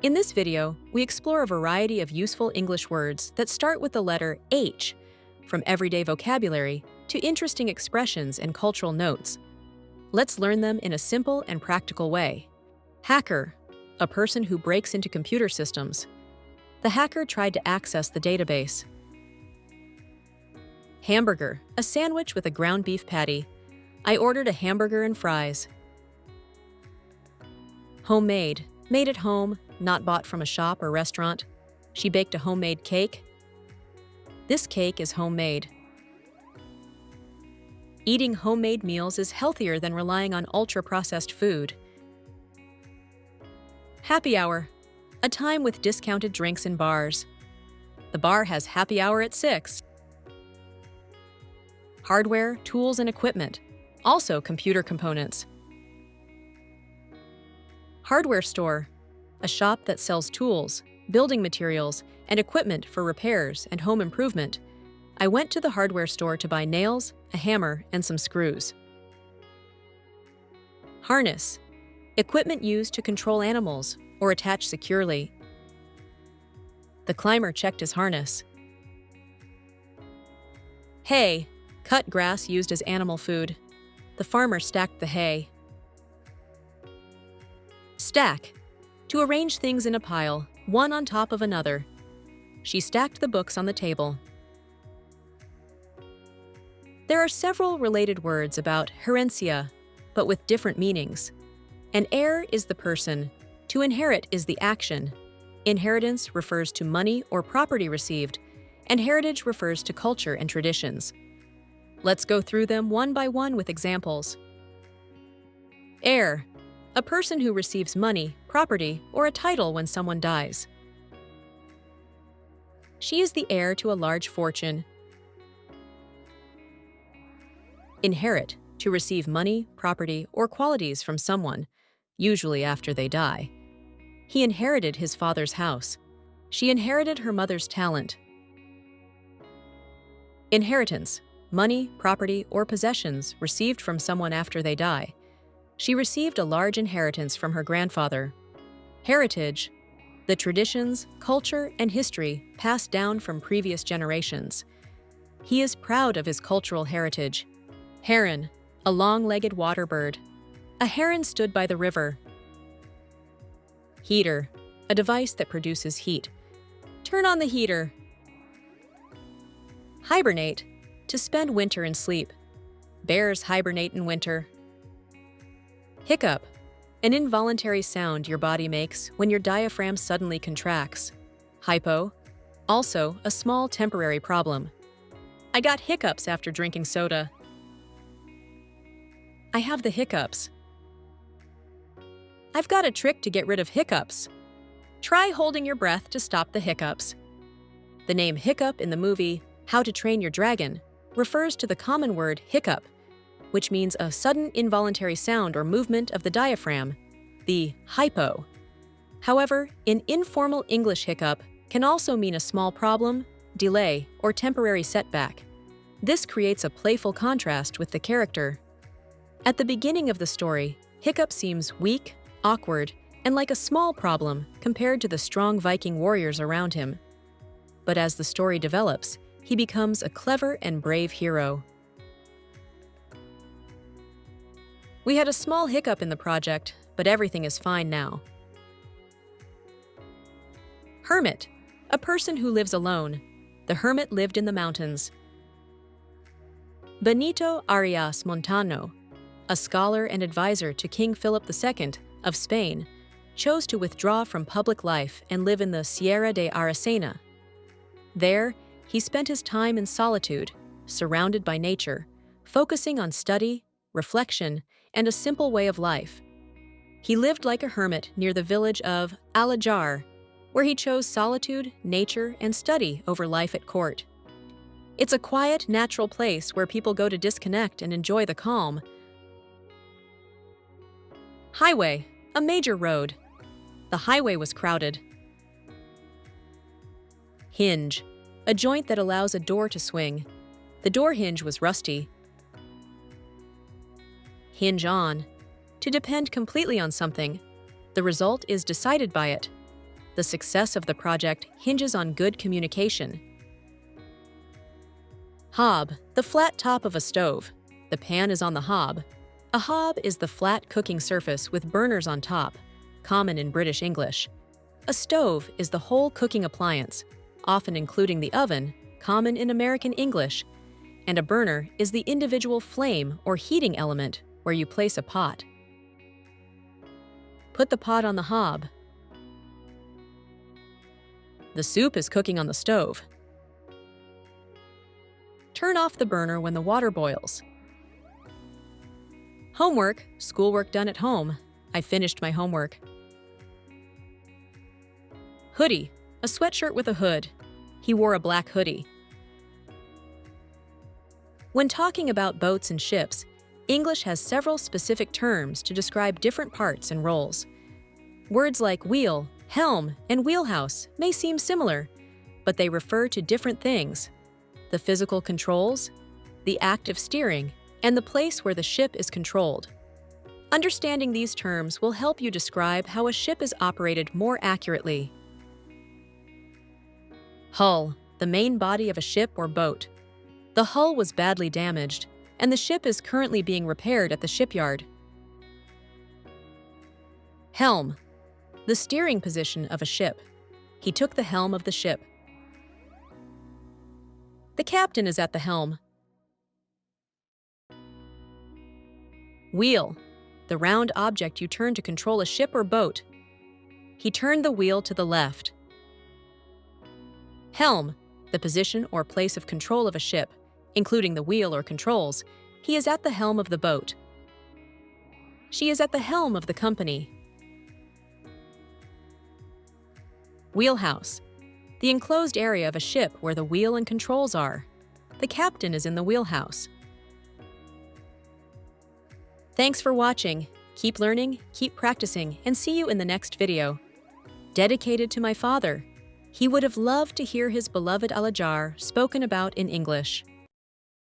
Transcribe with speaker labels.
Speaker 1: In this video, we explore a variety of useful English words that start with the letter H, from everyday vocabulary to interesting expressions and cultural notes. Let's learn them in a simple and practical way. Hacker, a person who breaks into computer systems. The hacker tried to access the database. Hamburger, a sandwich with a ground beef patty. I ordered a hamburger and fries. Homemade, made at home, not bought from a shop or restaurant. She baked a homemade cake. This cake is homemade. Eating homemade meals is healthier than relying on ultra-processed food. Happy hour, a time with discounted drinks in bars. The bar has happy hour at 6. Hardware, tools, and equipment, also computer components. Hardware store, a shop that sells tools, building materials, and equipment for repairs and home improvement. I went to the hardware store to buy nails, a hammer, and some screws. Harness, equipment used to control animals or attach securely. The climber checked his harness. Hay, cut grass used as animal food. The farmer stacked the hay. Stack, to arrange things in a pile, one on top of another. She stacked the books on the table. There are several related words about herencia, but with different meanings. An heir is the person. To inherit is the action. Inheritance refers to money or property received, and heritage refers to culture and traditions. Let's go through them one by one with examples. Heir, a person who receives money, property, or a title when someone dies. She is the heir to a large fortune. Inherit, to receive money, property, or qualities from someone, usually after they die. He inherited his father's house. She inherited her mother's talent. Inheritance, money, property, or possessions received from someone after they die. She received a large inheritance from her grandfather. Heritage, the traditions, culture, and history passed down from previous generations. He is proud of his cultural heritage. Heron, a long-legged water bird. A heron stood by the river. Heater, a device that produces heat. Turn on the heater. Hibernate, to spend winter in sleep. Bears hibernate in winter. Hiccup, an involuntary sound your body makes when your diaphragm suddenly contracts. Hypo, also a small temporary problem. I got hiccups after drinking soda. I have the hiccups. I've got a trick to get rid of hiccups. Try holding your breath to stop the hiccups. The name Hiccup in the movie How to Train Your Dragon refers to the common word hiccup, which means a sudden involuntary sound or movement of the diaphragm, the hypo. However, in informal English hiccup can also mean a small problem, delay, or temporary setback. This creates a playful contrast with the character. At the beginning of the story, Hiccup seems weak, awkward, and like a small problem compared to the strong Viking warriors around him. But as the story develops, he becomes a clever and brave hero. We had a small hiccup in the project, but everything is fine now. Hermit, a person who lives alone. The hermit lived in the mountains. Benito Arias Montano, a scholar and advisor to King Philip II of Spain, chose to withdraw from public life and live in the Sierra de Aracena. There, he spent his time in solitude, surrounded by nature, focusing on study, reflection, and a simple way of life. He lived like a hermit near the village of Alájar, where he chose solitude, nature, and study over life at court. It's a quiet, natural place where people go to disconnect and enjoy the calm. Highway, a major road. The highway was crowded. Hinge, a joint that allows a door to swing. The door hinge was rusty. Hinge on, to depend completely on something. The result is decided by it. The success of the project hinges on good communication. Hob, the flat top of a stove. The pan is on the hob. A hob is the flat cooking surface with burners on top, common in British English. A stove is the whole cooking appliance, often including the oven, common in American English. And a burner is the individual flame or heating element where you place a pot. Put the pot on the hob. The soup is cooking on the stove. Turn off the burner when the water boils. Homework, schoolwork done at home. I finished my homework. Hoodie, a sweatshirt with a hood. He wore a black hoodie. When talking about boats and ships, English has several specific terms to describe different parts and roles. Words like wheel, helm, and wheelhouse may seem similar, but they refer to different things: the physical controls, the act of steering, and the place where the ship is controlled. Understanding these terms will help you describe how a ship is operated more accurately. Hull, the main body of a ship or boat. The hull was badly damaged, and the ship is currently being repaired at the shipyard. Helm, the steering position of a ship. He took the helm of the ship. The captain is at the helm. Wheel, the round object you turn to control a ship or boat. He turned the wheel to the left. Helm, the position or place of control of a ship, including the wheel or controls. He is at the helm of the boat. She is at the helm of the company. Wheelhouse, the enclosed area of a ship where the wheel and controls are. The captain is in the wheelhouse. Thanks for watching. Keep learning, keep practicing, and see you in the next video. Dedicated to my father. He would have loved to hear his beloved Alájar spoken about in English.